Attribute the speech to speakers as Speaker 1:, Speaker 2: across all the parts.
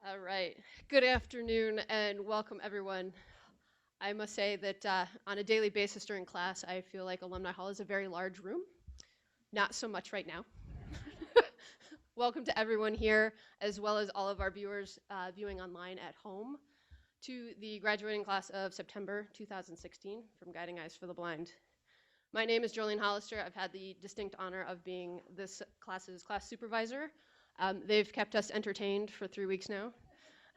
Speaker 1: All right. Good afternoon and welcome, everyone. I must say that on a daily basis during class, I feel like Alumni Hall is a very large room. Not so much right now. Welcome to everyone here, as well as all of our viewers viewing online at home, to the graduating class of September 2016 from Guiding Eyes for the Blind. My name is Jolene Hollister. I've had the distinct honor of being this class's class supervisor. They've kept us entertained for 3 weeks now,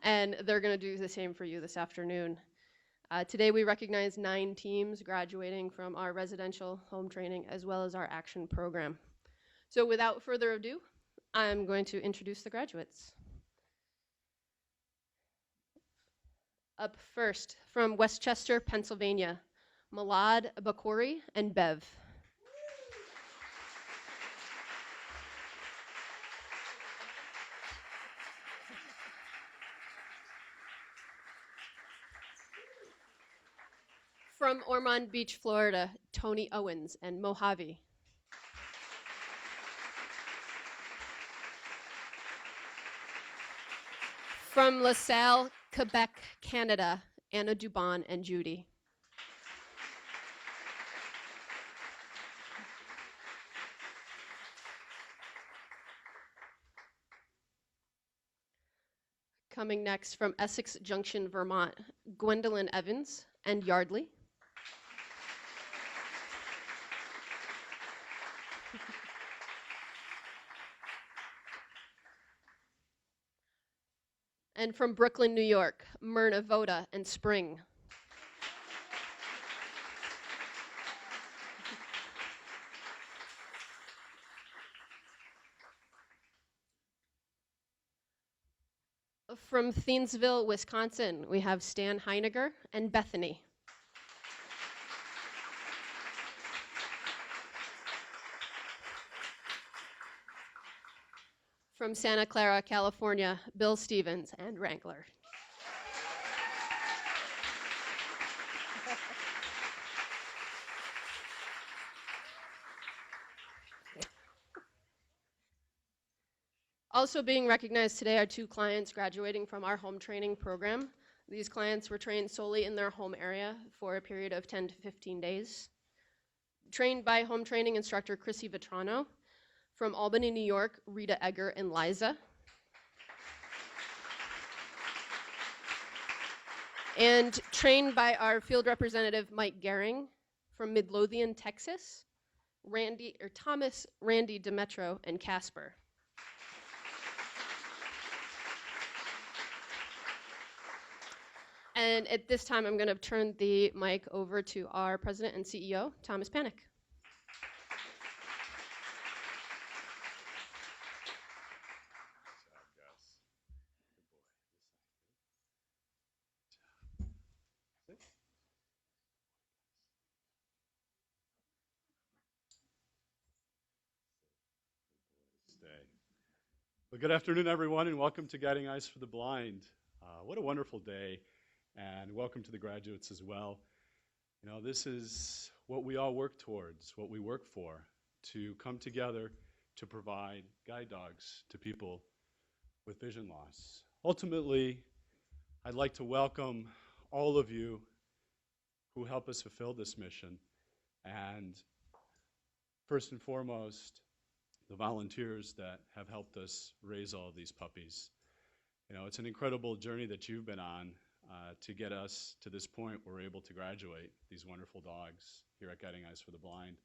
Speaker 1: and they're going to do the same for you this afternoon. Today we recognize 9 teams graduating from our residential home training as well as our action program. So without further ado, I'm going to introduce the graduates. Up first, from Westchester, Pennsylvania, Malad Bakori and Bev. From Ormond Beach, Florida, Tony Owens and Mojave. From LaSalle, Quebec, Canada, Anna Dubon and Judy. Coming next from Essex Junction, Vermont, Gwendolyn Evans and Yardley. And from Brooklyn, New York, Myrna Voda and Spring. From Thiensville, Wisconsin, we have Stan Heiniger and Bethany. From Santa Clara, California, Bill Stevens and Wrangler. Also being recognized today are 2 clients graduating from our home training program. These clients were trained solely in their home area for a period of 10 to 15 days. Trained by home training instructor Chrissy Vetrano. From Albany, New York, Rita Egger and Liza. And trained by our field representative Mike Gehring from Midlothian, Texas, Thomas, Randy Demetro, and Casper. And at this time, I'm going to turn the mic over to our president and CEO, Thomas Panic.
Speaker 2: Well, good afternoon, everyone, and welcome to Guiding Eyes for the Blind. What a wonderful day, and welcome to the graduates as well. You know, this is what we all work towards, what we work for, to come together to provide guide dogs to people with vision loss. Ultimately, I'd like to welcome all of you who help us fulfill this mission, and first and foremost, the volunteers that have helped us raise all of these puppies. You know, it's an incredible journey that you've been on to get us to this point where we're able to graduate these wonderful dogs here at Guiding Eyes for the Blind.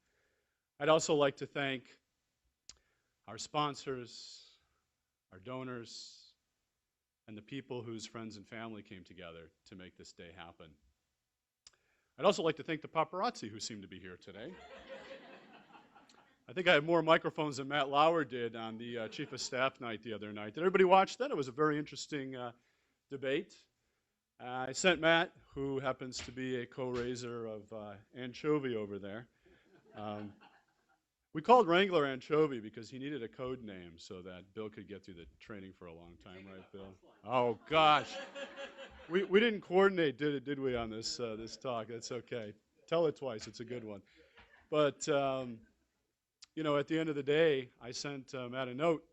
Speaker 2: I'd also like to thank our sponsors, our donors, and the people whose friends and family came together to make this day happen. I'd also like to thank the paparazzi who seem to be here today. I think I had more microphones than Matt Lauer did on the Chief of Staff night the other night. Did everybody watch that? It was a very interesting debate. I sent Matt, who happens to be a co-raiser of anchovy over there. We called Wrangler Anchovy because he needed a code name so that Bill could get through the training for a long time, right, Bill? Oh, gosh. We didn't coordinate, did we, on this talk? That's okay. Tell it twice. It's a good one. But you know, at the end of the day, I sent Matt a note,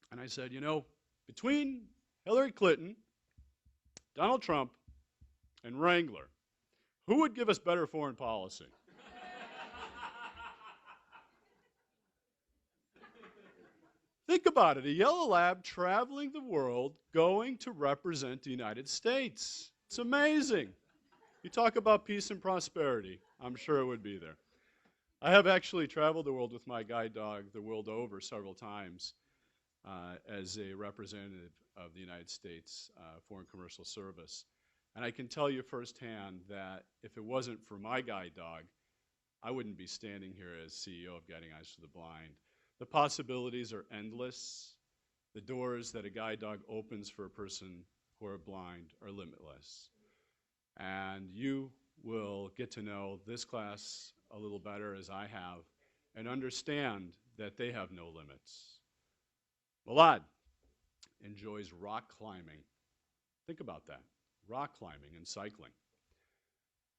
Speaker 2: and I said, you know, between Hillary Clinton, Donald Trump, and Wrangler. Who would give us better foreign policy? Think about it, a yellow lab traveling the world going to represent the United States. It's amazing. You talk about peace and prosperity, I'm sure it would be there. I have actually traveled the world with my guide dog the world over several times as a representative of the United States Foreign Commercial Service. And I can tell you firsthand that if it wasn't for my guide dog, I wouldn't be standing here as CEO of Guiding Eyes for the Blind. The possibilities are endless. The doors that a guide dog opens for a person who are blind are limitless. And you will get to know this class a little better as I have and understand that they have no limits. Milad enjoys rock climbing. Think about that, rock climbing and cycling.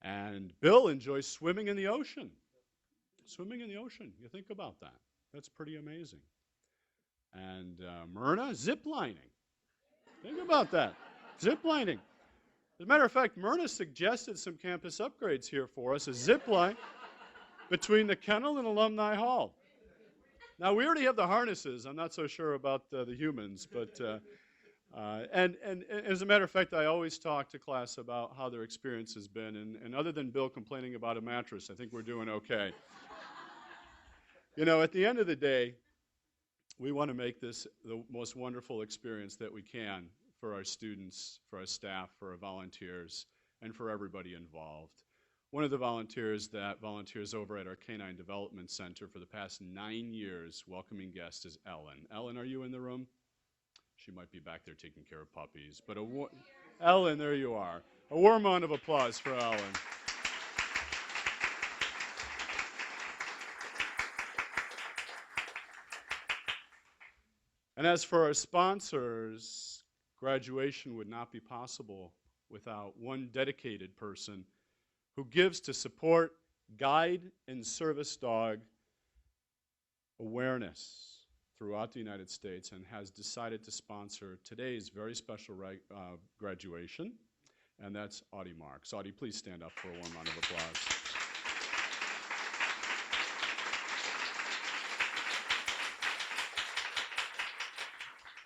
Speaker 2: And Bill enjoys swimming in the ocean. Swimming in the ocean, you think about that. That's pretty amazing. And Myrna, zip lining. Think about that, zip lining. As a matter of fact, Myrna suggested some campus upgrades here for us, a zip line between the kennel and Alumni Hall. Now, we already have the harnesses. I'm not so sure about the humans, but and as a matter of fact, I always talk to class about how their experience has been, and other than Bill complaining about a mattress, I think we're doing okay. You know, at the end of the day, we want to make this the most wonderful experience that we can for our students, for our staff, for our volunteers, and for everybody involved. One of the volunteers that volunteers over at our Canine Development Center for the past 9 years welcoming guests is Ellen. Ellen, are you in the room? She might be back there taking care of puppies. But Ellen, there you are. A warm round of applause for Ellen. And as for our sponsors, graduation would not be possible without one dedicated person who gives to support guide and service dog awareness throughout the United States and has decided to sponsor today's very special graduation, and that's Audie Marks. Audie, please stand up for a warm round of applause.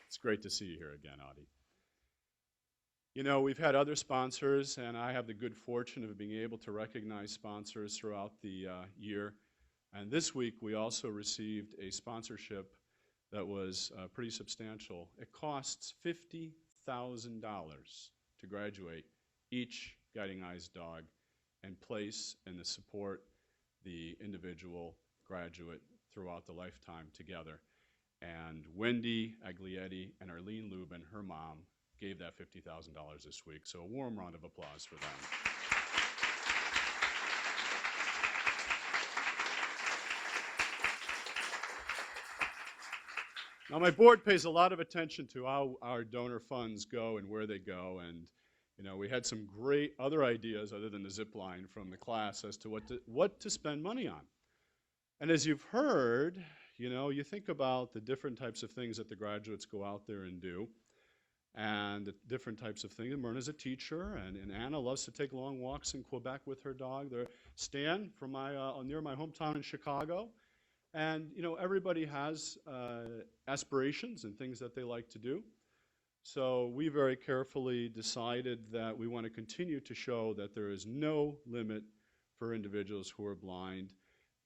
Speaker 2: It's great to see you here again, Audie. You know, we've had other sponsors, and I have the good fortune of being able to recognize sponsors throughout the year. And this week, we also received a sponsorship that was pretty substantial. It costs $50,000 to graduate each Guiding Eyes dog and place and support the individual graduate throughout the lifetime together. And Wendy Aglietti and Arlene Lubin, her mom, gave that $50,000 this week. So a warm round of applause for them. Now, my board pays a lot of attention to how our donor funds go and where they go. And, you know, we had some great other ideas other than the zip line from the class as to what to spend money on. And as you've heard, you know, you think about the different types of things that the graduates go out there and do, and the different types of things. Myrna's a teacher, and Anna loves to take long walks in Quebec with her dog. Stan from near my hometown in Chicago. And, you know, everybody has aspirations and things that they like to do. So we very carefully decided that we want to continue to show that there is no limit for individuals who are blind.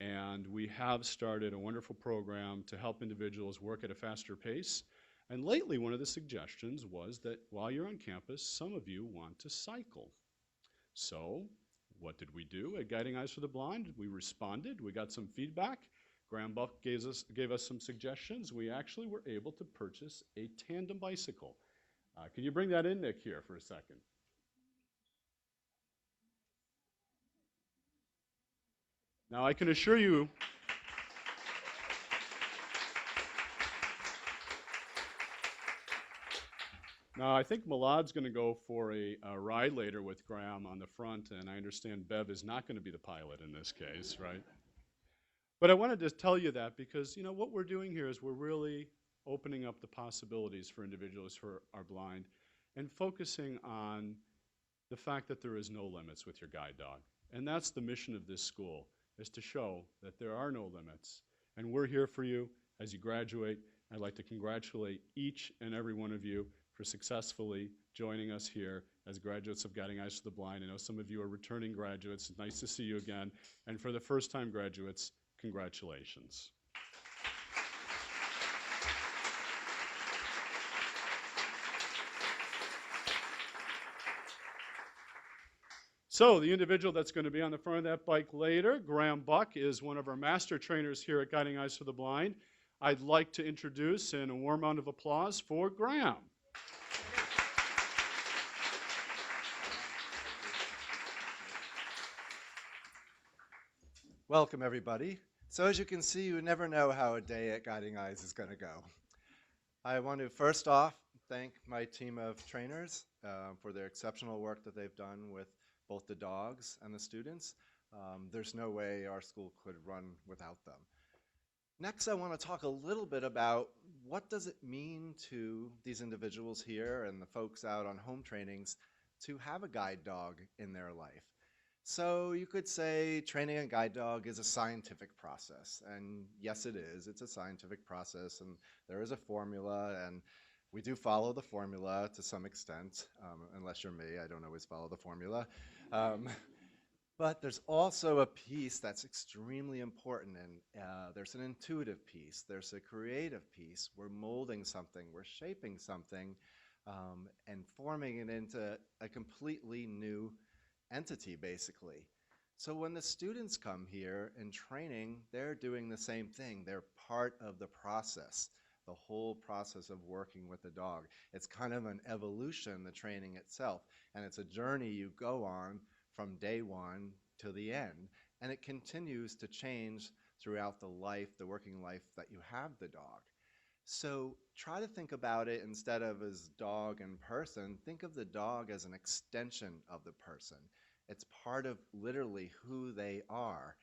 Speaker 2: And we have started a wonderful program to help individuals work at a faster pace. And lately, one of the suggestions was that while you're on campus, some of you want to cycle. So what did we do at Guiding Eyes for the Blind? We responded. We got some feedback. Graham Buck gave us some suggestions. We actually were able to purchase a tandem bicycle. Can you bring that in, Nick, here for a second? Now, I can assure you, now I think Milad's going to go for a ride later with Graham on the front, and I understand Bev is not going to be the pilot in this case, right? But I wanted to tell you that because, you know, what we're doing here is we're really opening up the possibilities for individuals who are blind, and focusing on the fact that there is no limits with your guide dog. And that's the mission of this school, is to show that there are no limits. And we're here for you as you graduate. I'd like to congratulate each and every one of you for successfully joining us here as graduates of Guiding Eyes for the Blind. I know some of you are returning graduates. It's nice to see you again. And for the first-time graduates, congratulations. So the individual that's going to be on the front of that bike later, Graham Buck, is one of our master trainers here at Guiding Eyes for the Blind. I'd like to introduce, and a warm round of applause for Graham.
Speaker 3: Welcome, everybody. So as you can see, you never know how a day at Guiding Eyes is going to go. I want to first off thank my team of trainers for their exceptional work that they've done with both the dogs and the students. There's no way our school could run without them. Next, I want to talk a little bit about what does it mean to these individuals here and the folks out on home trainings to have a guide dog in their life. So you could say training a guide dog is a scientific process, and yes it is. It's a scientific process, and there is a formula, and we do follow the formula to some extent, unless you're me, I don't always follow the formula. But there's also a piece that's extremely important, and there's an intuitive piece, there's a creative piece. We're molding something, we're shaping something, and forming it into a completely new entity, basically. So when the students come here in training, they're doing the same thing. They're part of the process, the whole process of working with the dog. It's kind of an evolution, the training itself, and it's a journey you go on from day one to the end, and it continues to change throughout the life, the working life that you have the dog. So try to think about it instead of as dog and person, think of the dog as an extension of the person. It's part of literally who they are.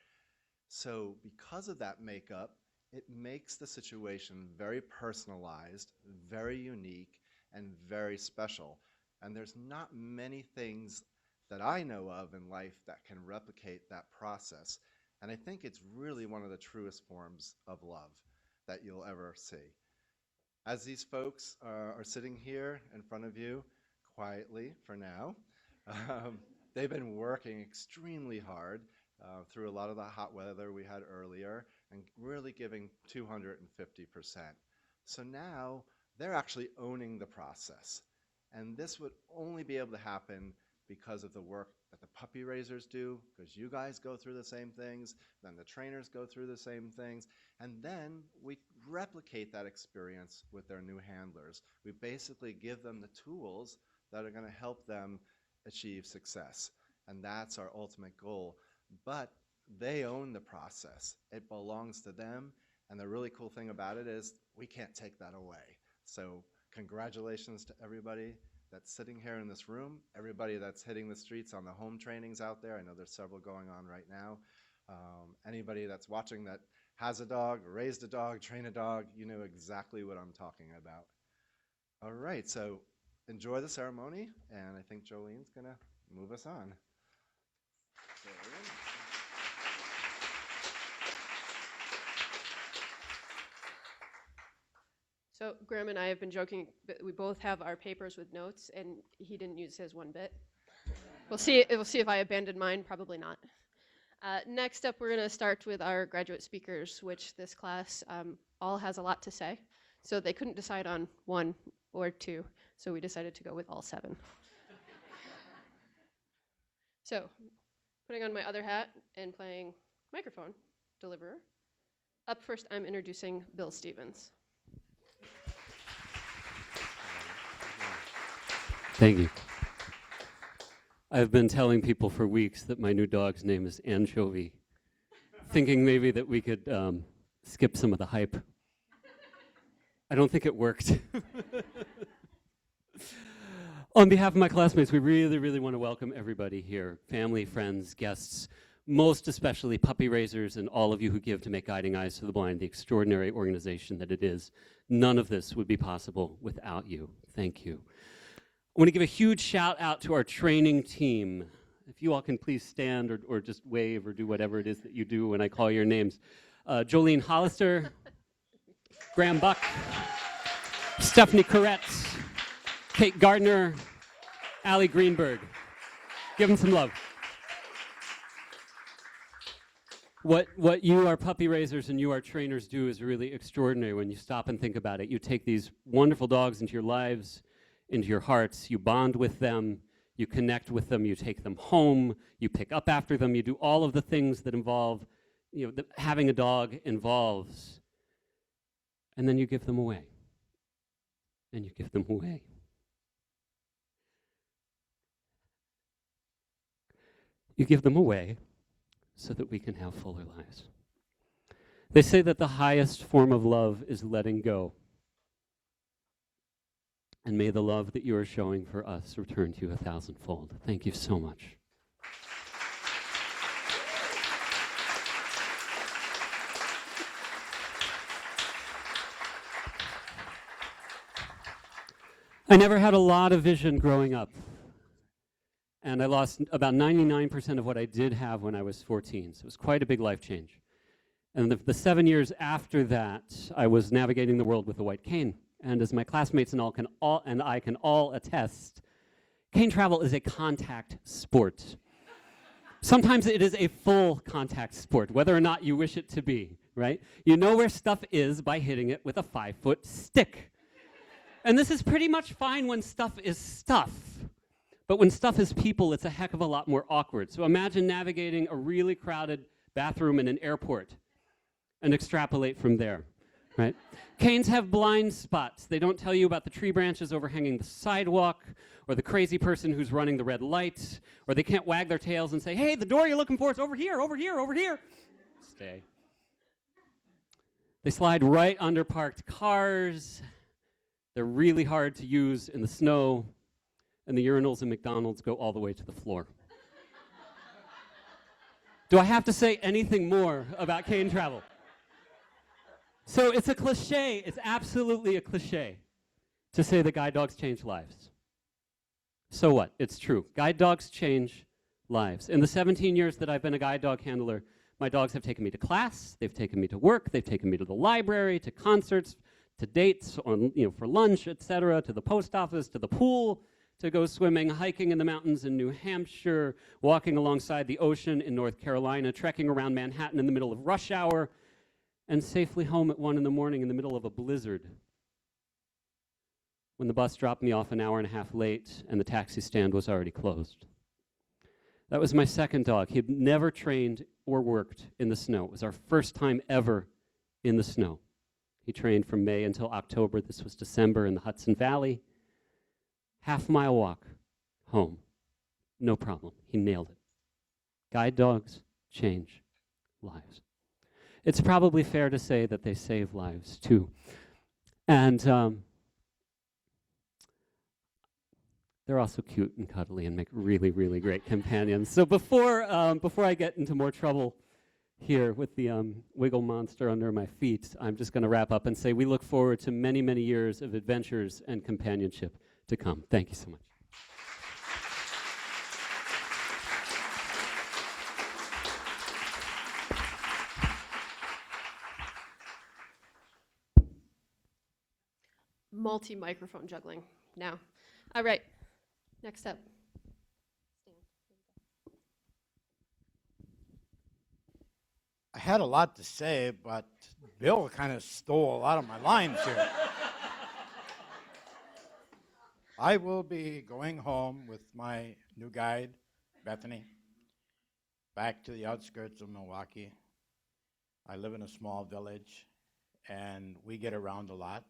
Speaker 3: So because of that makeup, it makes the situation very personalized, very unique, and very special. And there's not many things that I know of in life that can replicate that process. And I think it's really one of the truest forms of love that you'll ever see. As these folks are sitting here in front of you quietly for now, they've been working extremely hard through a lot of the hot weather we had earlier and really giving 250%. So now they're actually owning the process. And this would only be able to happen because of the work that the puppy raisers do, because you guys go through the same things, then the trainers go through the same things, and then we replicate that experience with their new handlers. We basically give them the tools that are going to help them achieve success, and that's our ultimate goal. But they own the process. It belongs to them, and the really cool thing about it is we can't take that away. So congratulations to everybody that's sitting here in this room, everybody that's hitting the streets on the home trainings out there. I know there's several going on right now. Anybody that's watching that has a dog, raised a dog, trained a dog, you know exactly what I'm talking about. All right, so enjoy the ceremony, and I think Jolene's gonna move us on.
Speaker 1: So Graham and I have been joking, but we both have our papers with notes, and he didn't use his one bit. We'll see if I abandoned mine. Probably not. Next up, we're going to start with our graduate speakers, which this class all has a lot to say. So they couldn't decide on one or two, so we decided to go with all 7. So, putting on my other hat and playing microphone deliverer. Up first, I'm introducing Bill Stevens.
Speaker 4: Thank you. I've been telling people for weeks that my new dog's name is Anchovy, thinking maybe that we could skip some of the hype. I don't think it worked. On behalf of my classmates, we really, really want to welcome everybody here, family, friends, guests. most especially puppy raisers and all of you who give to make Guiding Eyes to the Blind the extraordinary organization that it is. None of this would be possible without you. Thank you. I want to give a huge shout out to our training team. If you all can please stand or just wave or do whatever it is that you do when I call your names. Jolene Hollister, Graham Buck, Stephanie Koretz, Kate Gardner, Allie Greenberg. Give them some love. What you, our puppy raisers, and you, our trainers, do is really extraordinary when you stop and think about it. You take these wonderful dogs into your lives, into your hearts, you bond with them, you connect with them, you take them home, you pick up after them, you do all of the things that involve, that having a dog involves. And then you give them away. And you give them away. You give them away so that we can have fuller lives. They say that the highest form of love is letting go. And may the love that you are showing for us return to you 1,000-fold. Thank you so much. I never had a lot of vision growing up. And I lost about 99% of what I did have when I was 14. So it was quite a big life change. And the 7 years after that, I was navigating the world with a white cane. And as my classmates and I can all attest, cane travel is a contact sport. Sometimes it is a full contact sport, whether or not you wish it to be, right? You know where stuff is by hitting it with a 5-foot stick. And this is pretty much fine when stuff is stuff. But when stuff is people, it's a heck of a lot more awkward. So imagine navigating a really crowded bathroom in an airport and extrapolate from there, right? Canes have blind spots. They don't tell you about the tree branches overhanging the sidewalk or the crazy person who's running the red light, or they can't wag their tails and say, hey, the door you're looking for is over here, over here, over here. Stay. They slide right under parked cars. They're really hard to use in the snow. And the urinals in McDonald's go all the way to the floor. Do I have to say anything more about cane travel? So it's a cliche, it's absolutely a cliche to say that guide dogs change lives. So what? It's true. Guide dogs change lives. In the 17 years that I've been a guide dog handler, my dogs have taken me to class, they've taken me to work, they've taken me to the library, to concerts, to dates on, for lunch, etc., to the post office, to the pool, to go swimming, hiking in the mountains in New Hampshire, walking alongside the ocean in North Carolina, trekking around Manhattan in the middle of rush hour, and safely home at 1 in the morning in the middle of a blizzard when the bus dropped me off an hour and a half late and the taxi stand was already closed. That was my second dog. He had never trained or worked in the snow. It was our first time ever in the snow. He trained from May until October. This was December in the Hudson Valley. Half-mile walk home. No problem. He nailed it. Guide dogs change lives. It's probably fair to say that they save lives, too. And they're also cute and cuddly and make really, really great companions. So before I get into more trouble here with the wiggle monster under my feet, I'm just going to wrap up and say we look forward to many, many years of adventures and companionship to come. Thank you so much.
Speaker 1: Multi-microphone juggling now. All right, next up.
Speaker 5: I had a lot to say, but Bill kind of stole a lot of my lines here. I will be going home with my new guide, Bethany, back to the outskirts of Milwaukee. I live in a small village, and we get around a lot.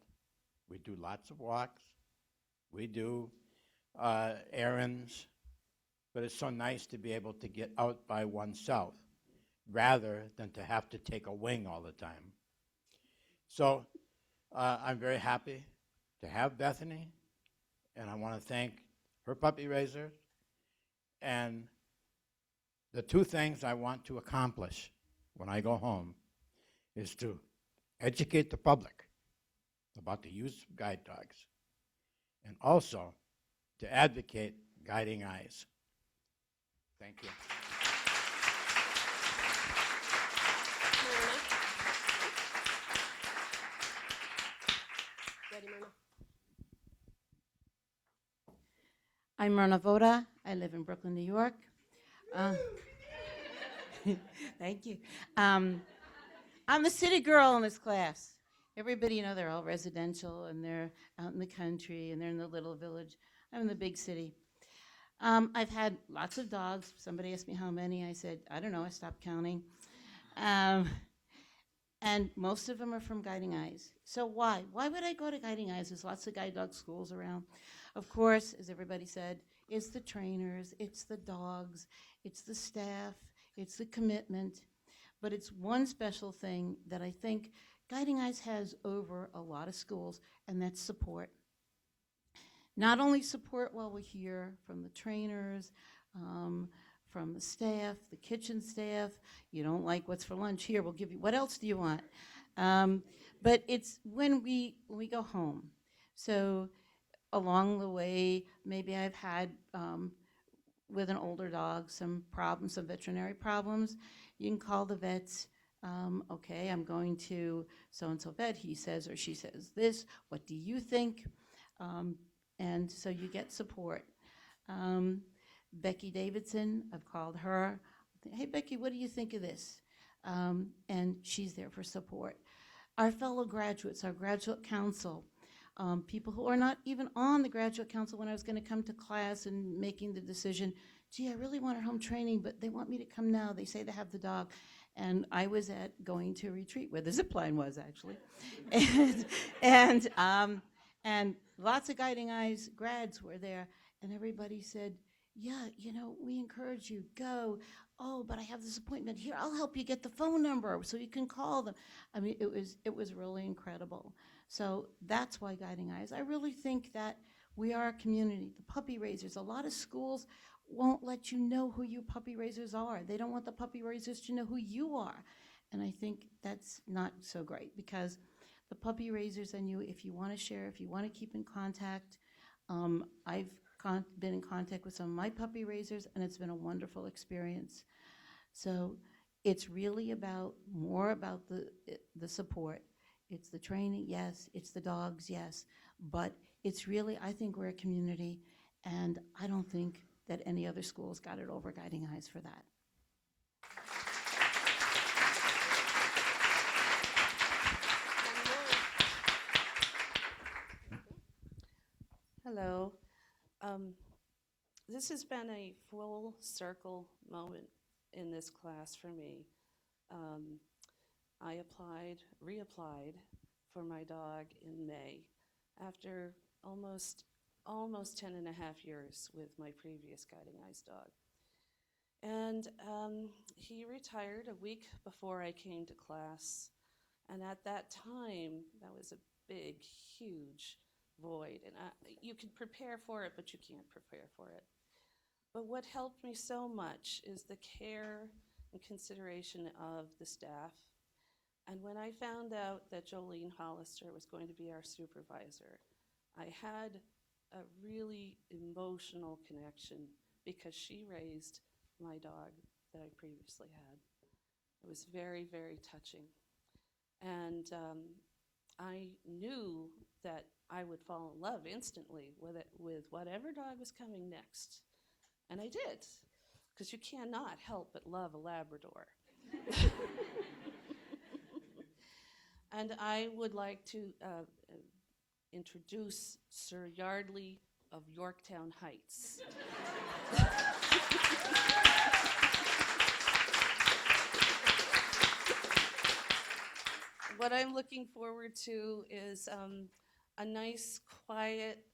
Speaker 5: We do lots of walks. We do errands, but it's so nice to be able to get out by oneself rather than to have to take a wing all the time. So I'm very happy to have Bethany, and I want to thank her puppy raiser and the two things I want to accomplish when I go home is to educate the public about the use of guide dogs and also to advocate guiding eyes. Thank you.
Speaker 1: Ready, Myrna?
Speaker 6: I'm Myrna Voda. I live in Brooklyn, New York. Thank you. I'm the city girl in this class. Everybody, they're all residential and they're out in the country and they're in the little village. I'm in the big city. I've had lots of dogs. Somebody asked me how many. I said, I don't know. I stopped counting. And most of them are from Guiding Eyes. So why? Why would I go to Guiding Eyes? There's lots of guide dog schools around. Of course, as everybody said, it's the trainers, it's the dogs, it's the staff, it's the commitment. But it's one special thing that I think Guiding Eyes has over a lot of schools, and that's support. Not only support while we're here from the trainers, from the staff, the kitchen staff. You don't like what's for lunch? Here, we'll give you, what else do you want? But it's when we go home. So along the way, maybe I've had, with an older dog, some problems, some veterinary problems. You can call the vets. Okay, I'm going to so-and-so vet. He says or she says this. What do you think? And so you get support. Becky Davidson, I've called her. Hey, Becky, what do you think of this? And she's there for support. Our fellow graduates, our graduate council, people who are not even on the graduate council when I was going to come to class and making the decision, gee, I really wanted home training, but they want me to come now. They say they have the dog. And I was going to a retreat where the zip line was, actually. And lots of Guiding Eyes grads were there, and everybody said, yeah, we encourage you, go. Oh, but I have this appointment here. I'll help you get the phone number so you can call them. I mean, it was really incredible. So that's why Guiding Eyes. I really think that we are a community. The puppy raisers, a lot of schools won't let you know who your puppy raisers are. They don't want the puppy raisers to know who you are. And I think that's not so great because the puppy raisers and you, if you want to share, if you want to keep in contact, I've been in contact with some of my puppy raisers, and it's been a wonderful experience. So it's really more about the support. It's the training, yes. It's the dogs, yes. But it's really, I think we're a community, and I don't think that any other schools got it over Guiding Eyes for that.
Speaker 7: Hello. This has been a full circle moment in this class for me. I reapplied for my dog in May after almost 10 and a half years with my previous Guiding Eyes dog. And he retired a week before I came to class. And at that time, that was a big, huge void. And you can prepare for it, but you can't prepare for it. But what helped me so much is the care and consideration of the staff. And when I found out that Jolene Hollister was going to be our supervisor, I had a really emotional connection because she raised my dog that I previously had. It was very, very touching. And I knew that I would fall in love instantly with whatever dog was coming next. And I did, because you cannot help but love a Labrador. And I would like to introduce Sir Yardley of Yorktown Heights. What I'm looking forward to is a nice, quiet,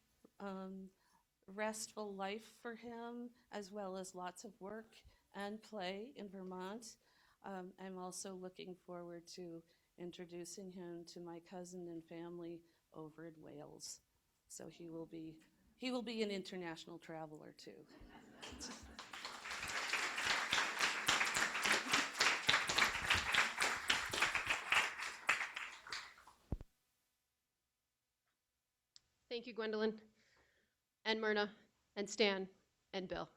Speaker 7: restful life for him, as well as lots of work and play in Vermont. I'm also looking forward to introducing him to my cousin and family over in Wales. So he will be an international traveler too.
Speaker 1: Thank you, Gwendolyn, and Myrna, and Stan, and Bill.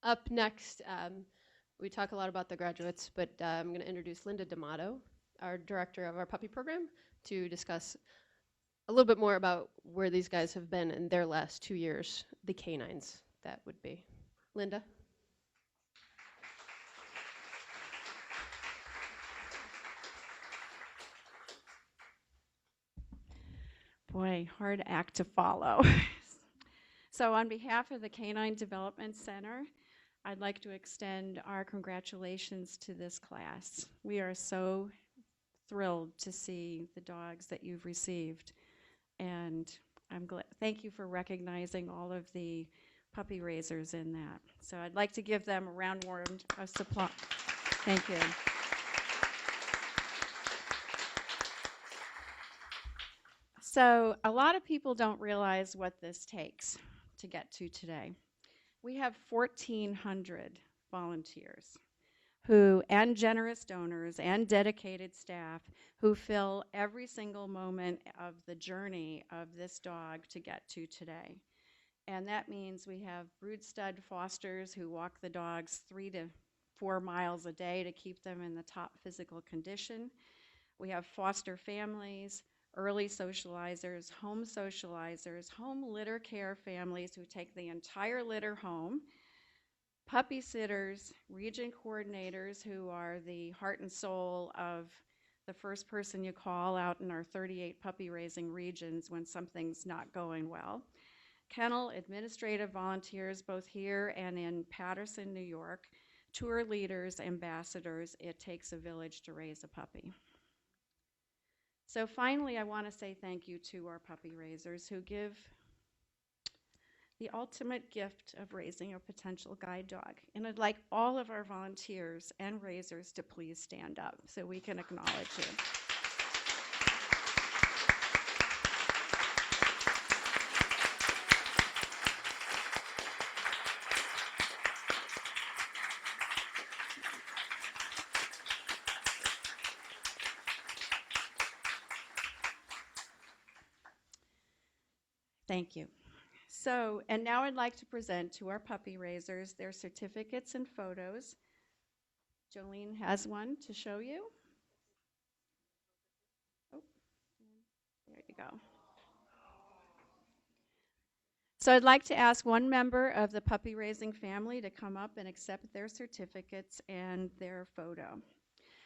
Speaker 1: Up next, we talk a lot about the graduates, but I'm going to introduce Linda D'Amato, our director of our puppy program, to discuss a little bit more about where these guys have been in their last 2 years, the canines, that would be. Linda?
Speaker 8: Boy, hard act to follow. So on behalf of the Canine Development Center, I'd like to extend our congratulations to this class. We are so thrilled to see the dogs that you've received. And I'm glad, thank you for recognizing all of the puppy raisers in that. So I'd like to give them a round of applause. Thank you. So a lot of people don't realize what this takes to get to today. We have 1,400 volunteers who, and generous donors and dedicated staff who fill every single moment of the journey of this dog to get to today. And that means we have brood stud fosters who walk the dogs 3 to 4 miles a day to keep them in the top physical condition. We have foster families, early socializers, home litter care families who take the entire litter home, puppy sitters, region coordinators who are the heart and soul of the first person you call out in our 38 puppy raising regions when something's not going well, kennel administrative volunteers both here and in Paterson, New York, tour leaders, ambassadors. It takes a village to raise a puppy. So finally, I want to say thank you to our puppy raisers who give the ultimate gift of raising a potential guide dog. And I'd like all of our volunteers and raisers to please stand up so we can acknowledge you. Thank you. So, and now I'd like to present to our puppy raisers their certificates and photos. Jolene has one to show you. Oh, there you go. So I'd like to ask one member of the puppy raising family to come up and accept their certificates and their photo.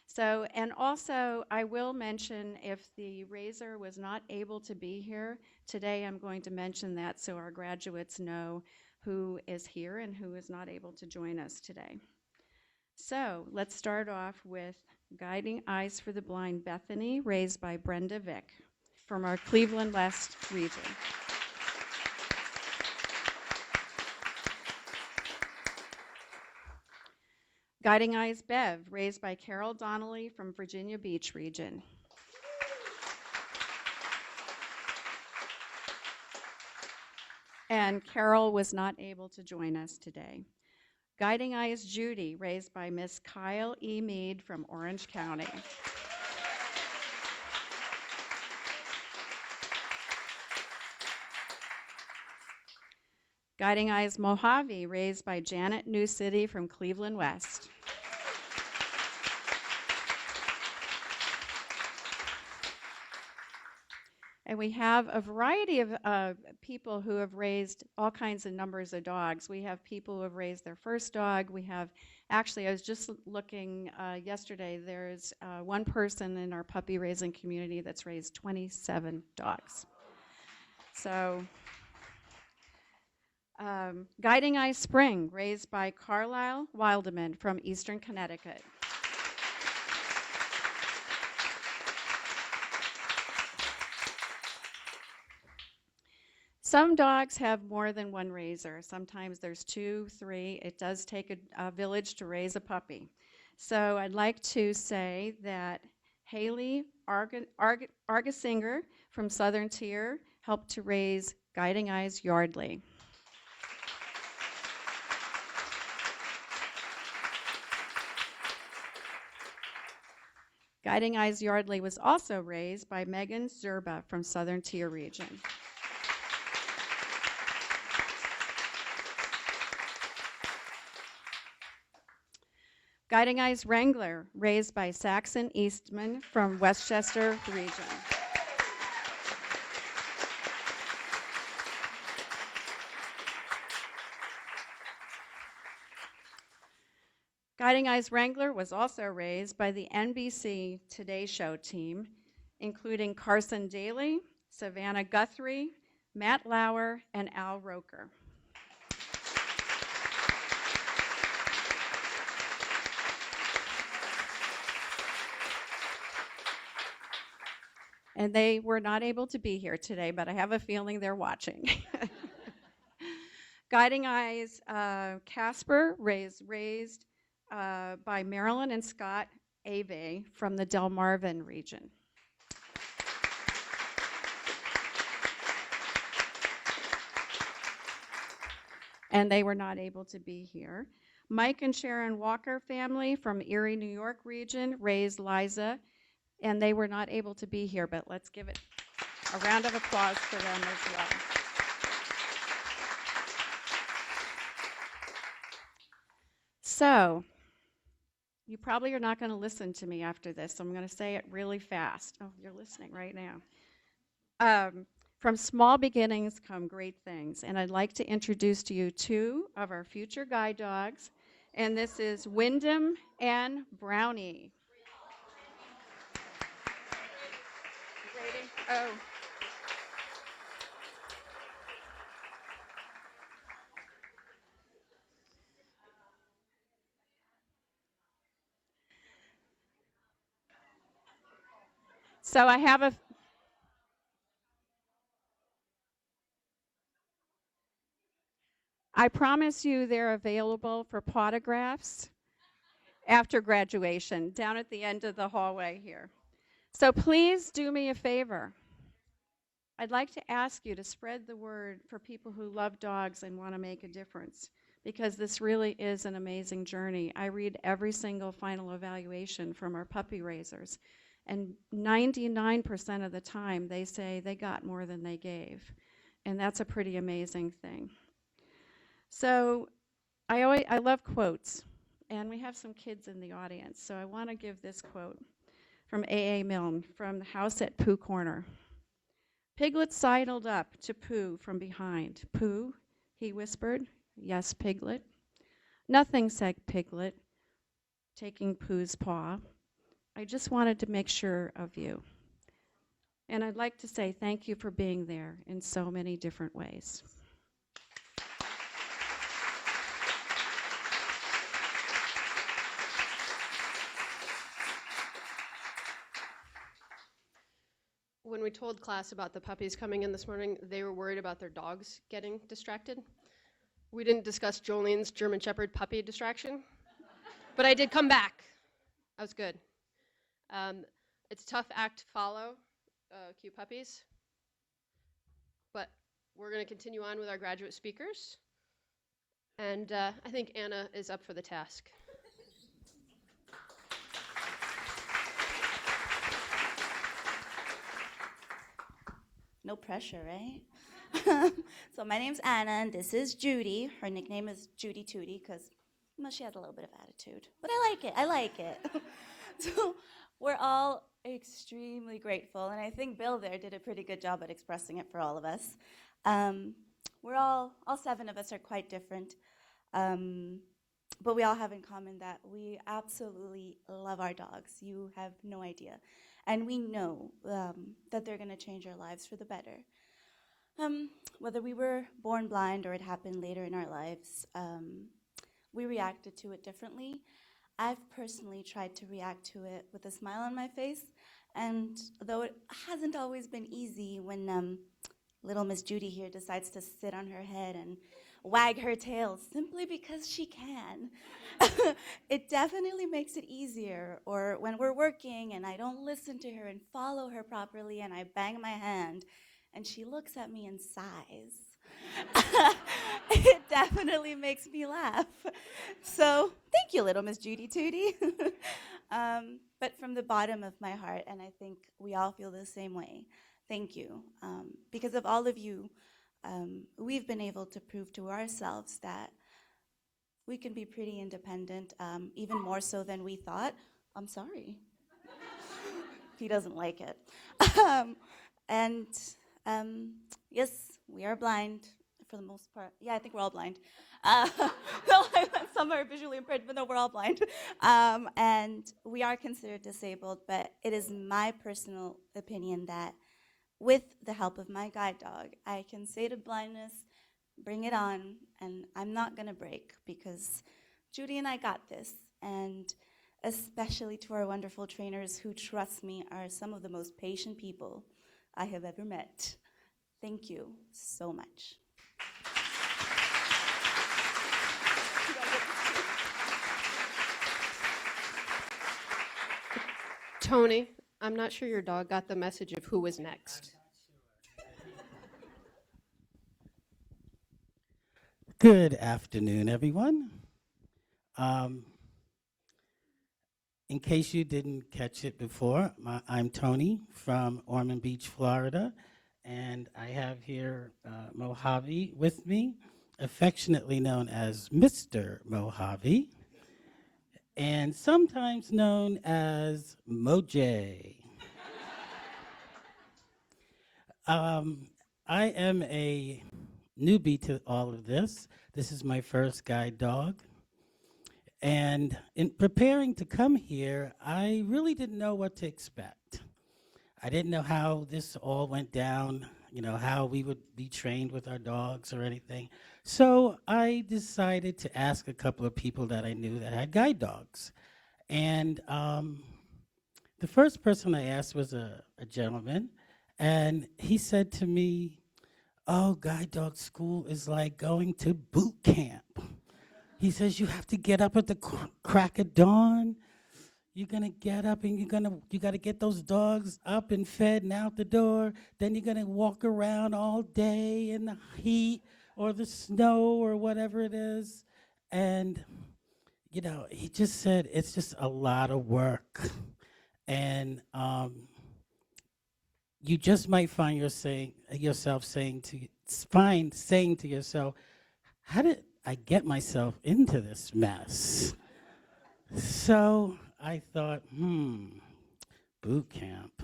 Speaker 8: So, and also I will mention if the raiser was not able to be here today, I'm going to mention that so our graduates know who is here and who is not able to join us today. So let's start off with Guiding Eyes for the Blind Bethany, raised by Brenda Vick from our Cleveland West region. Guiding Eyes Bev, raised by Carol Donnelly from Virginia Beach region. And Carol was not able to join us today. Guiding Eyes Judy, raised by Miss Kyle E. Mead from Orange County. Guiding Eyes Mojave, raised by Janet New City from Cleveland West. And we have a variety of people who have raised all kinds of numbers of dogs. We have people who have raised their first dog. We have, actually, I was just looking yesterday, there's one person in our puppy raising community that's raised 27 dogs. So, Guiding Eye Spring, raised by Carlisle Wildeman from Eastern Connecticut. Some dogs have more than one raiser. Sometimes there's 2, 3. It does take a village to raise a puppy. So I'd like to say that Haley Argesinger from Southern Tier helped to raise Guiding Eyes Yardley. Guiding Eyes Yardley was also raised by Megan Zerba from Southern Tier Region. Guiding Eyes Wrangler, raised by Saxon Eastman from Westchester Region. Guiding Eyes Wrangler was also raised by the NBC Today Show team, including Carson Daly, Savannah Guthrie, Matt Lauer, and Al Roker. And they were not able to be here today, but I have a feeling they're watching. Guiding Eyes Casper, raised by Marilyn and Scott Ave from the Delmarva region. And they were not able to be here. Mike and Sharon Walker family from Erie, New York region raised Liza, and they were not able to be here, but let's give it a round of applause for them as well. So, you probably are not going to listen to me after this, so I'm going to say it really fast. Oh, you're listening right now. From small beginnings come great things, and I'd like to introduce to you two of our future guide dogs, and this is Wyndham and Brownie. Brady? Oh. So I promise you they're available for autographs after graduation down at the end of the hallway here. So please do me a favor. I'd like to ask you to spread the word for people who love dogs and want to make a difference, because this really is an amazing journey. I read every single final evaluation from our puppy raisers, and 99% of the time they say they got more than they gave, and that's a pretty amazing thing. So I love quotes, and we have some kids in the audience, so I want to give this quote from A.A. Milne from the house at Pooh Corner. Piglet sidled up to Pooh from behind. Pooh, he whispered. Yes, Piglet. Nothing, said Piglet, taking Pooh's paw. I just wanted to make sure of you. And I'd like to say thank you for being there in so many different ways.
Speaker 1: When we told class about the puppies coming in this morning, they were worried about their dogs getting distracted. We didn't discuss Jolene's German Shepherd puppy distraction, but I did come back. I was good. It's a tough act to follow, cute puppies, but we're going to continue on with our graduate speakers, and I think Anna is up for the task.
Speaker 9: No pressure, right? So my name's Anna, and this is Judy. Her nickname is Judy Tootie because she has a little bit of attitude. But I like it. I like it. So we're all extremely grateful, and I think Bill there did a pretty good job at expressing it for all of us. We're all seven of us are quite different, but we all have in common that we absolutely love our dogs. You have no idea. And we know that they're going to change our lives for the better. Whether we were born blind or it happened later in our lives, we reacted to it differently. I've personally tried to react to it with a smile on my face, and though it hasn't always been easy when little Miss Judy here decides to sit on her head and wag her tail simply because she can. It definitely makes it easier. Or when we're working and I don't listen to her and follow her properly and I bang my hand and she looks at me and sighs. It definitely makes me laugh. So thank you, little Miss Judy Tootie. but from the bottom of my heart, and I think we all feel the same way, thank you. Because of all of you, we've been able to prove to ourselves that we can be pretty independent, even more so than we thought. I'm sorry. He doesn't like it. um, and yes, we are blind for the most part. Yeah, I think we're all blind. Some are visually impaired, but no, we're all blind. And we are considered disabled, but it is my personal opinion that with the help of my guide dog, I can say to blindness, bring it on, and I'm not gonna break because Judy and I got this. And especially to our wonderful trainers who, trust me, are some of the most patient people I have ever met. Thank you so much.
Speaker 1: Tony, I'm not sure your dog got the message of who was next.
Speaker 10: Good afternoon, everyone. In case you didn't catch it before, I'm Tony from Ormond Beach, Florida, and I have here Mojave with me, affectionately known as Mr. Mojave, and sometimes known as Moj. I am a newbie to all of this. This is my first guide dog. And in preparing to come here, I really didn't know what to expect. I didn't know how this all went down, how we would be trained with our dogs or anything. So I decided to ask a couple of people that I knew that had guide dogs. And the first person I asked was a gentleman, and he said to me, "Oh, guide dog school is like going to boot camp." He says, "You have to get up at the crack of dawn. You're gonna get up and you gotta get those dogs up and fed and out the door. Then you're gonna walk around all day in the heat or the snow or whatever it is." And he just said it's just a lot of work, and you just might find yourself saying to yourself, "How did I get myself into this mess?" So I thought, boot camp.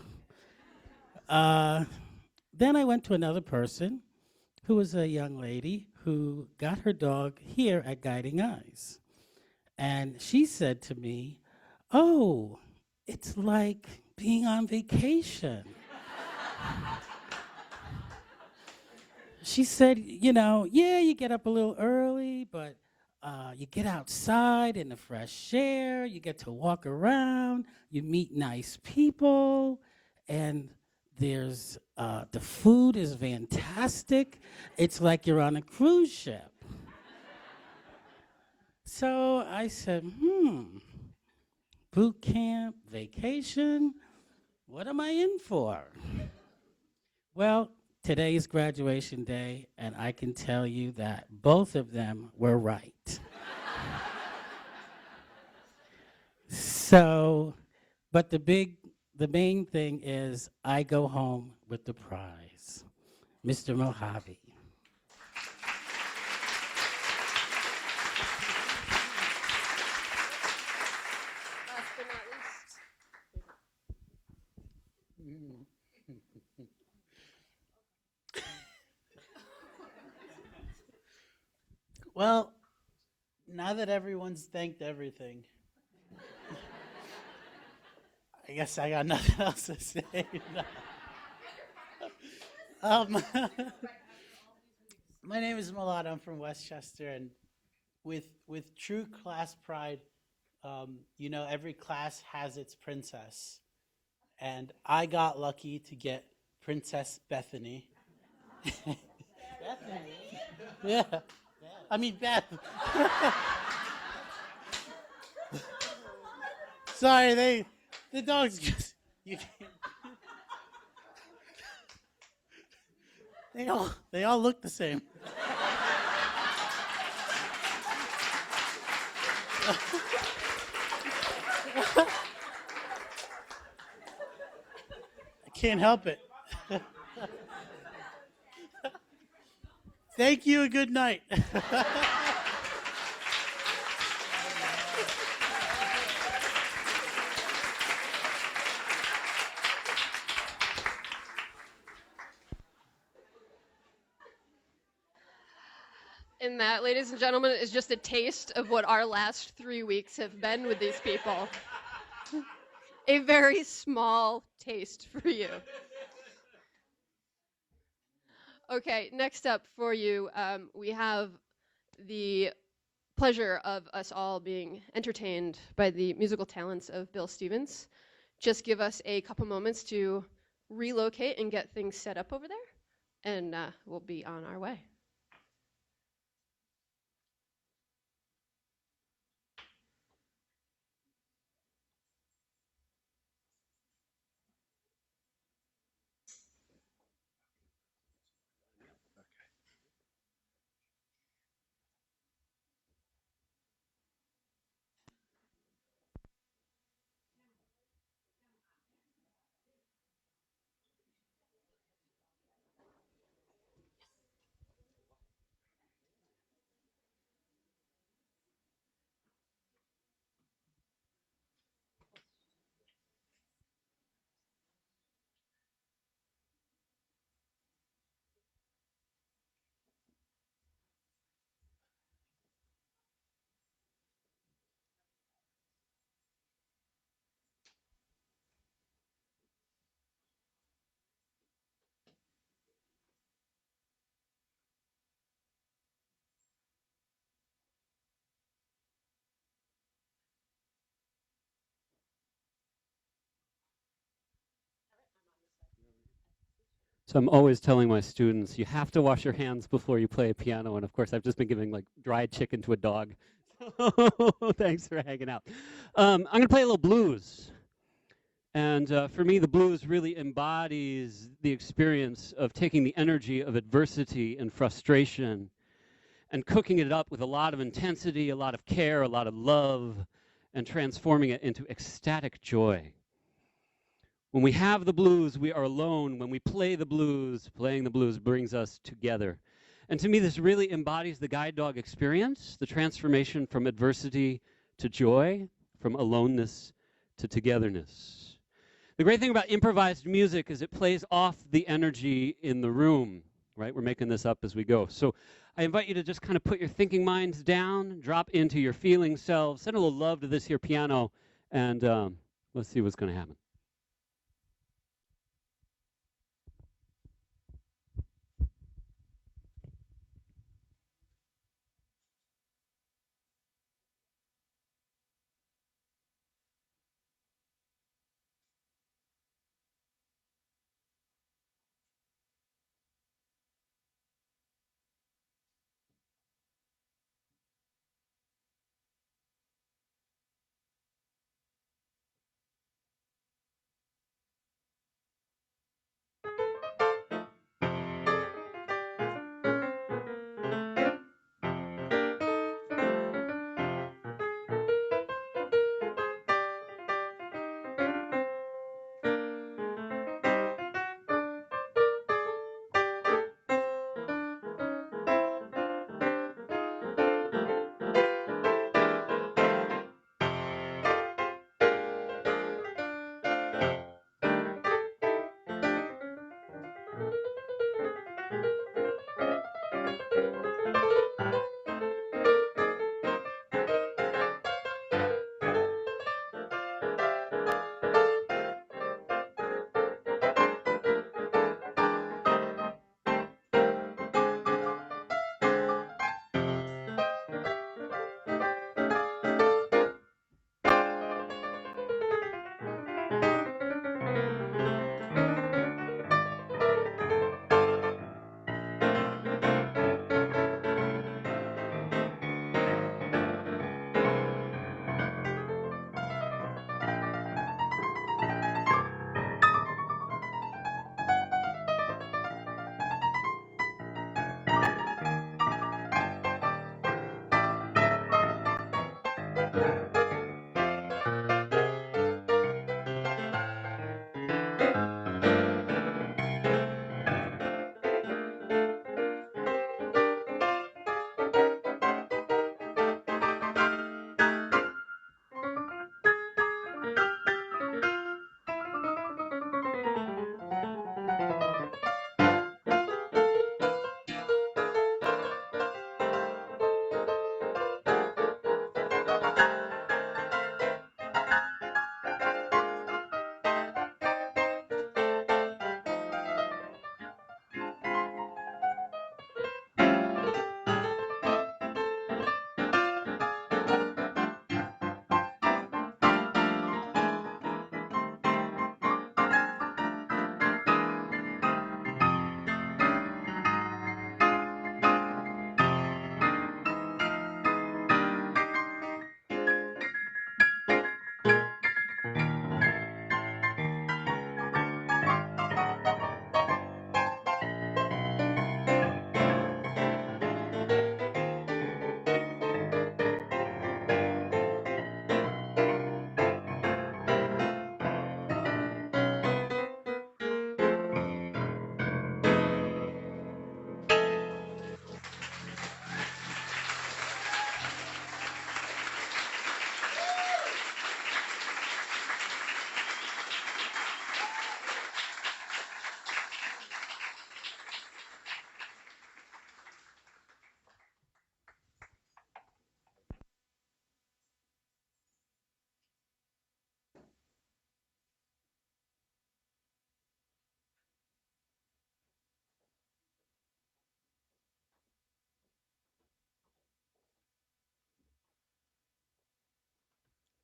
Speaker 10: Then I went to another person who was a young lady who got her dog here at Guiding Eyes. And she said to me, "Oh, it's like being on vacation." She said, yeah, you get up a little early, but you get outside in the fresh air, you get to walk around, you meet nice people, and the food is fantastic. It's like you're on a cruise ship. So I said, boot camp, vacation, what am I in for? Well, today is graduation day, and I can tell you that both of them were right. So, but the main thing is I go home with the prize, Mr. Mojave.
Speaker 1: Last but not least.
Speaker 11: Well, now that everyone's thanked everything, I guess I got nothing else to say. My name is Malad. I'm from Westchester, and with true class pride, every class has its princess, and I got lucky to get Princess Bethany. Bethany? Yeah. I mean, Beth. Sorry, the dogs just, you can't. They all look the same. Can't help it. Thank you and good night.
Speaker 1: And that, ladies and gentlemen, is just a taste of what our last 3 weeks have been with these people. A very small taste for you. Okay, next up for you, we have the pleasure of us all being entertained by the musical talents of Bill Stevens. Just give us a couple moments to relocate and get things set up over there, and we'll be on our way.
Speaker 4: So I'm always telling my students, you have to wash your hands before you play a piano. And of course, I've just been giving like dried chicken to a dog. Thanks for hanging out. I'm going to play a little blues. And for me, the blues really embodies the experience of taking the energy of adversity and frustration and cooking it up with a lot of intensity, a lot of care, a lot of love, and transforming it into ecstatic joy. When we have the blues, we are alone. When we play the blues, playing the blues brings us together. And to me, this really embodies the guide dog experience, the transformation from adversity to joy, from aloneness to togetherness. The great thing about improvised music is it plays off the energy in the room, right? We're making this up as we go. So I invite you to just kind of put your thinking minds down, drop into your feeling selves, send a little love to this here piano, and let's see what's going to happen.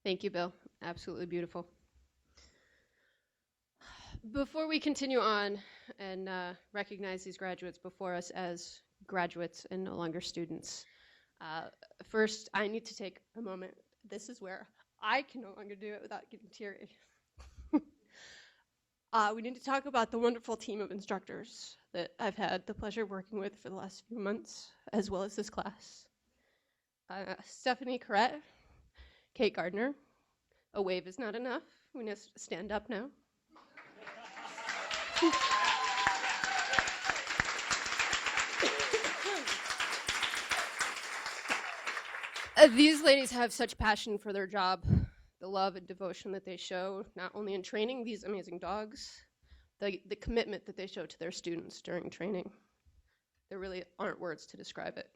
Speaker 1: Thank you, Bill. Absolutely beautiful. Before we continue on and recognize these graduates before us as graduates and no longer students, first I need to take a moment. This is where I can no longer do it without getting teary. We need to talk about the wonderful team of instructors that I've had the pleasure of working with for the last few months, as well as this class. Stephanie Corrett, Kate Gardner. A wave is not enough. We need to stand up now. These ladies have such passion for their job, the love and devotion that they show, not only in training these amazing dogs, the commitment that they show to their students during training. There really aren't words to describe it.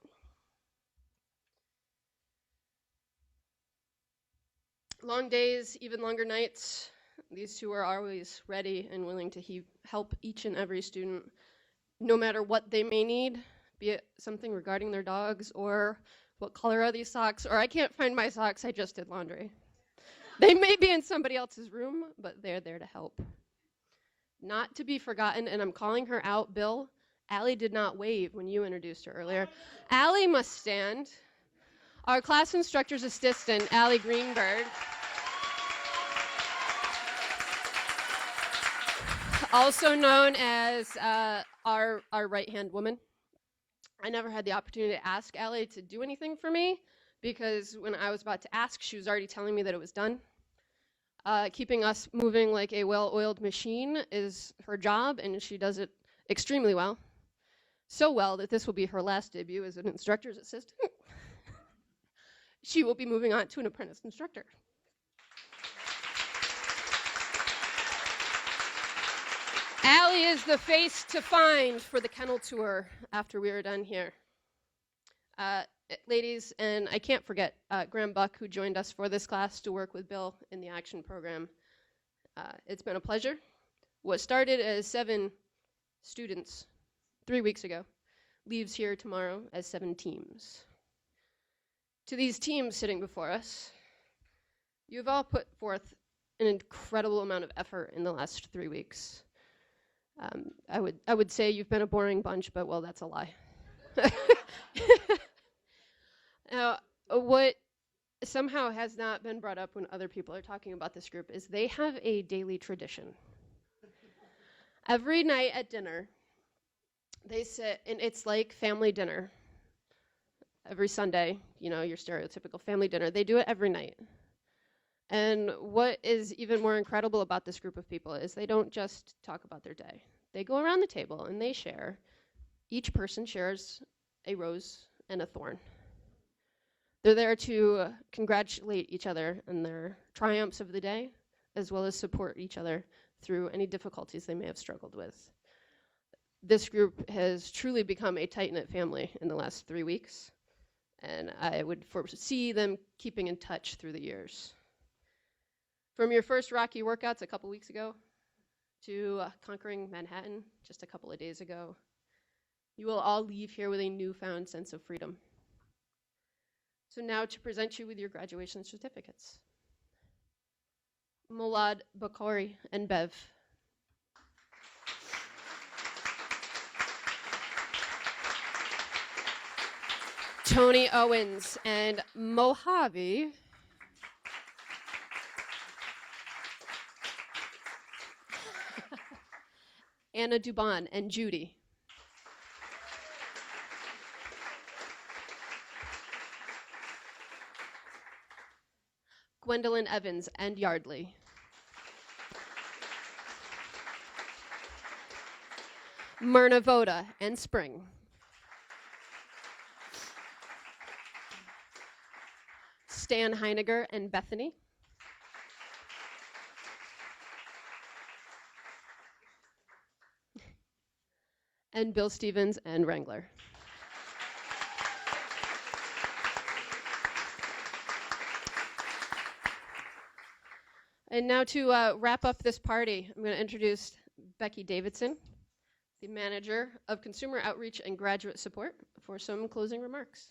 Speaker 1: Long days, even longer nights. These two are always ready and willing to help each and every student, no matter what they may need, be it something regarding their dogs or what color are these socks, or I can't find my socks, I just did laundry. They may be in somebody else's room, but they're there to help. Not to be forgotten, and I'm calling her out, Bill, Allie did not wave when you introduced her earlier. Allie must stand. Our class instructor's assistant, Allie Greenberg, also known as our right-hand woman. I never had the opportunity to ask Allie to do anything for me because when I was about to ask, she was already telling me that it was done. Keeping us moving like a well-oiled machine is her job, and she does it extremely well. So well that this will be her last debut as an instructor's assistant. She will be moving on to an apprentice instructor. Allie is the face to find for the kennel tour after we are done here. Ladies, and I can't forget Graham Buck, who joined us for this class to work with Bill in the action program. It's been a pleasure. What started as 7 students 3 weeks ago leaves here tomorrow as 7 teams. To these teams sitting before us, you've all put forth an incredible amount of effort in the last 3 weeks. I would say you've been a boring bunch, but well, that's a lie. Now, what somehow has not been brought up when other people are talking about this group is they have a daily tradition. Every night at dinner, they sit, and it's like family dinner. Every Sunday, you know, your stereotypical family dinner. They do it every night. And what is even more incredible about this group of people is they don't just talk about their day. They go around the table and they share. Each person shares a rose and a thorn. They're there to congratulate each other on their triumphs of the day, as well as support each other through any difficulties they may have struggled with. This group has truly become a tight-knit family in the last 3 weeks, and I would foresee them keeping in touch through the years. From your first Rocky workouts a couple weeks ago to conquering Manhattan just a couple of days ago, you will all leave here with a newfound sense of freedom. So now to present you with your graduation certificates. Molad Bakori and Bev. Tony Owens and Mojave. Anna Dubon and Judy. Gwendolyn Evans and Yardley. Myrna Voda and Spring. Stan Heiniger and Bethany. And Bill Stevens and Wrangler. And now to wrap up this party, I'm going to introduce Becky Davidson, the Manager of Consumer Outreach and Graduate Support, for some closing remarks.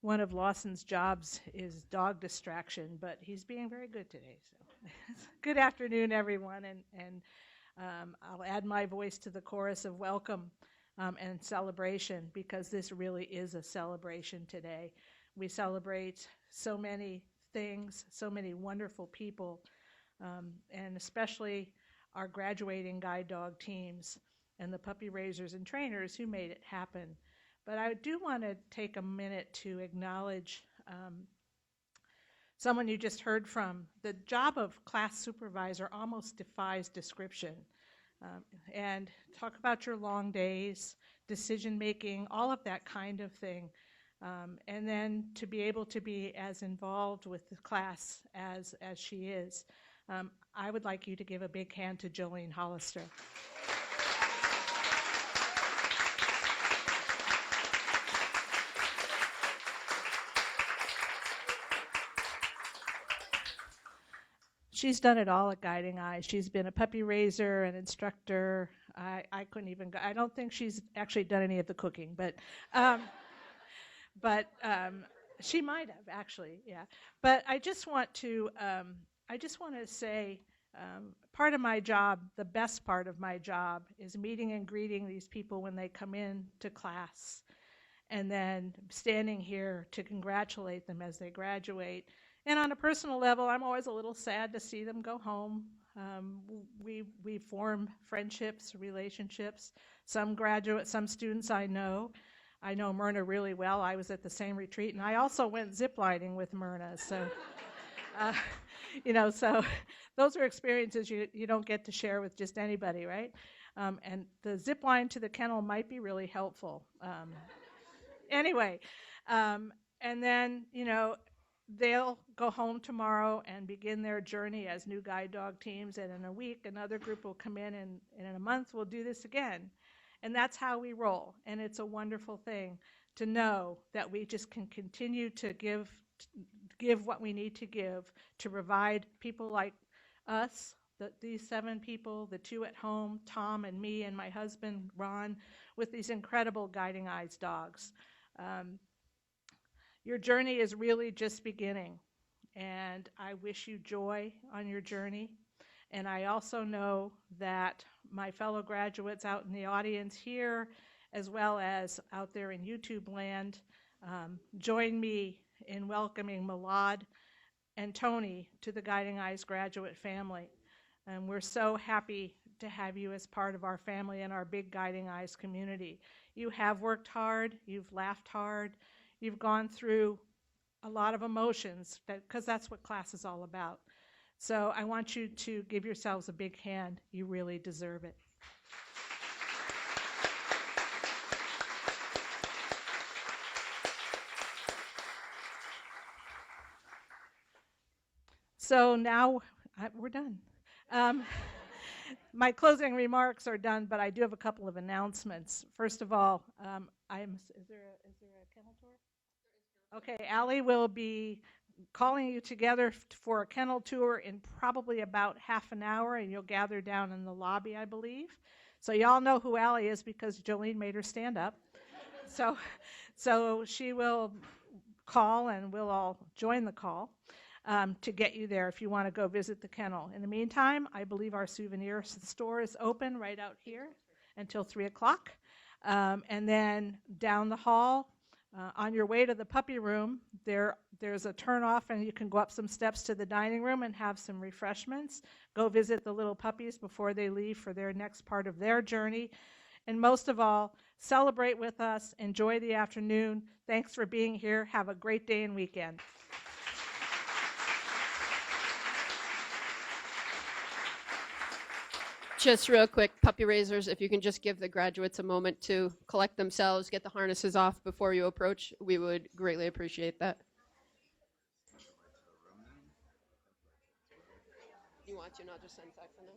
Speaker 12: one of Lawson's jobs is dog distraction, but he's being very good today. So, good afternoon, everyone, and I'll add my voice to the chorus of welcome and celebration, because this really is a celebration today. We celebrate so many things, so many wonderful people, and especially our graduating guide dog teams and the puppy raisers and trainers who made it happen. But I do want to take a minute to acknowledge someone you just heard from. The job of class supervisor almost defies description. And talk about your long days, decision making, all of that kind of thing. And then to be able to be as involved with the class as she is. I would like you to give a big hand to Jolene Hollister. She's done it all at Guiding Eyes. She's been a puppy raiser, an instructor. I couldn't even go. I don't think she's actually done any of the cooking, but she might have actually, yeah. But I just want to say, part of my job, the best part of my job, is meeting and greeting these people when they come in to class, and then standing here to congratulate them as they graduate. And on a personal level, I'm always a little sad to see them go home. We form friendships, relationships. Some students I know. I know Myrna really well. I was at the same retreat, and I also went ziplining with Myrna. So, so those are experiences you don't get to share with just anybody, right? And the zip line to the kennel might be really helpful. Anyway, and then, they'll go home tomorrow and begin their journey as new guide dog teams, and in a week another group will come in, and in a month we'll do this again. And that's how we roll, and it's a wonderful thing to know that we just can continue to give what we need to give to provide people like us, these 7 people, the 2 at home, Tom and me and my husband Ron, with these incredible Guiding Eyes dogs. Your journey is really just beginning, and I wish you joy on your journey. And I also know that my fellow graduates out in the audience here, as well as out there in YouTube land, join me in welcoming Milad and Tony to the Guiding Eyes graduate family. And we're so happy to have you as part of our family and our big Guiding Eyes community. You have worked hard, you've laughed hard, you've gone through a lot of emotions, because that's what class is all about. So I want you to give yourselves a big hand. You really deserve it. So now we're done. My closing remarks are done, but I do have a couple of announcements. First of all, is there a kennel tour? Okay, Allie will be calling you together for a kennel tour in probably about half an hour, and you'll gather down in the lobby, I believe. So y'all know who Allie is because Jolene made her stand up. So she will call, and we'll all join the call to get you there if you want to go visit the kennel. In the meantime, I believe our souvenir store is open right out here until 3 o'clock. And then down the hall, on your way to the puppy room, there's a turnoff, and you can go up some steps to the dining room and have some refreshments. Go visit the little puppies before they leave for their next part of their journey. And most of all, celebrate with us. Enjoy the afternoon. Thanks for being here. Have a great day and weekend.
Speaker 1: Just real quick, puppy raisers, if you can just give the graduates a moment to collect themselves, get the harnesses off before you approach, we would greatly appreciate that. You want to, not just send text on them?